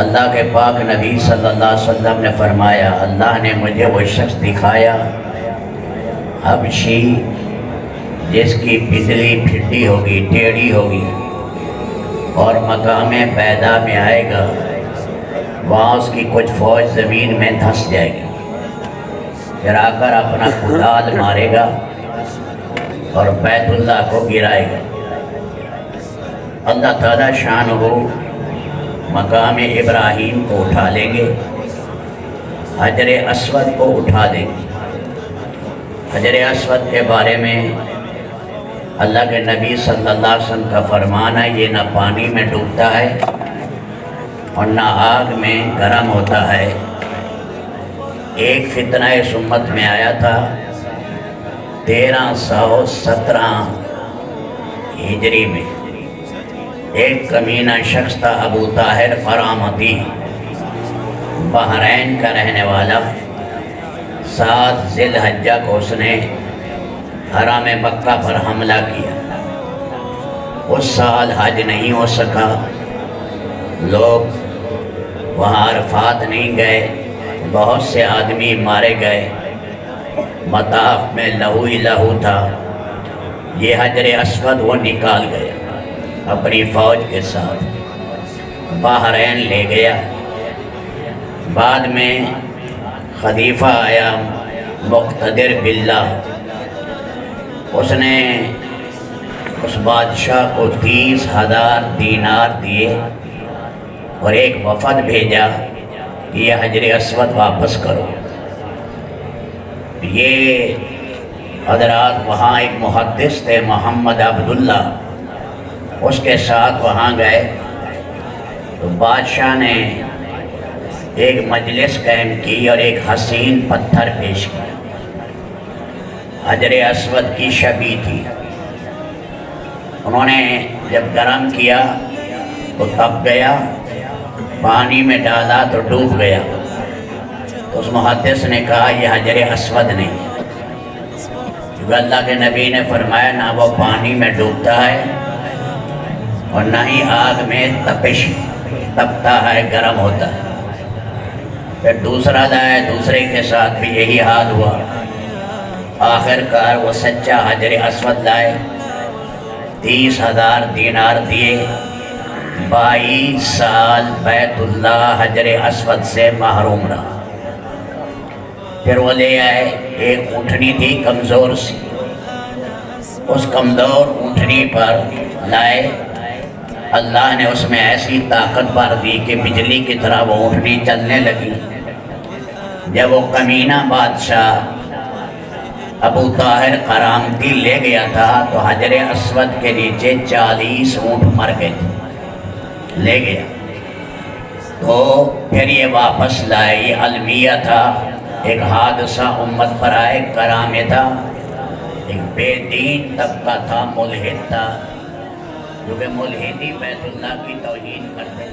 اللہ کے پاک نبی صلی اللہ علیہ وسلم نے فرمایا، اللہ نے مجھے وہ شخص دکھایا حبشی جس کی بجلی پھٹی ہوگی، ٹیڑھی ہوگی، اور مقام پیدا میں آئے گا، وہاں اس کی کچھ فوج زمین میں دھس جائے گی، پھر آ کر اپنا کدال مارے گا اور بیت اللہ کو گرائے گا۔ اللہ تعالیٰ شان ہو مقام ابراہیم کو اٹھا لیں گے، حجر اسود کو اٹھا دیں گے۔ حجر اسود کے بارے میں اللہ کے نبی صلی اللہ علیہ وسلم کا فرمان ہے، یہ نہ پانی میں ڈوبتا ہے اور نہ آگ میں گرم ہوتا ہے۔ ایک فتنہ اس امت میں آیا تھا 1317 ہجری میں۔ ایک کمینہ شخص تھا ابو طاہر فرامتی، بحرین کا رہنے والا۔ 7 ذی الحجہ کو اس نے حرم مکہ پر حملہ کیا۔ اس سال حج نہیں ہو سکا، لوگ وہاں عرفات نہیں گئے، بہت سے آدمی مارے گئے، مطاف میں لہو ہی لہو تھا۔ یہ حجر اسود وہ نکال گیا اپنی فوج کے ساتھ، بحرین لے گیا۔ بعد میں خلیفہ آیا مقتدر باللہ، اس نے اس بادشاہ کو 30,000 دینار دیے اور ایک وفد بھیجا کہ یہ حجر اسود واپس کرو۔ یہ حضرات وہاں ایک محدث تھے محمد عبداللہ، اس کے ساتھ وہاں گئے تو بادشاہ نے ایک مجلس قائم کی اور ایک حسین پتھر پیش کیا، حجر اسود کی شبیہ تھی۔ انہوں نے جب گرم کیا تو تپ گیا، پانی میں ڈالا تو ڈوب گیا۔ تو اس محدث نے کہا یہ حجر اسود نہیں ہے، کیونکہ اللہ کے نبی نے فرمایا نہ وہ پانی میں ڈوبتا ہے اور نہ ہی آگ میں تپتا ہے، گرم ہوتا ہے۔ پھر دوسرا لائے، دوسرے کے ساتھ بھی یہی حال ہوا۔ آخر کار وہ سچا حجر اسود لائے، 30,000 دینار دیے، 22 سال بیت اللہ حجر اسود سے محروم رہا۔ پھر وہ لے آئے، ایک اونٹنی تھی کمزور سی، اس کمزور اونٹنی پر لائے، اللہ نے اس میں ایسی طاقت بھر دی کہ بجلی کی طرح وہ اونٹنی چلنے لگی۔ جب وہ کمینہ بادشاہ ابو طاہر فرامتی لے گیا تھا تو حجر اسود کے نیچے 40 اونٹ مر گئے تھے، لے گیا۔ تو پھر یہ واپس لائے، یہ المیہ تھا، ایک حادثہ امت پر آئے، کرامے تھا، ایک بے دین طبقہ تھا، ملحد تھا، کیونکہ ملحدی بیت اللہ کی توہین کرتے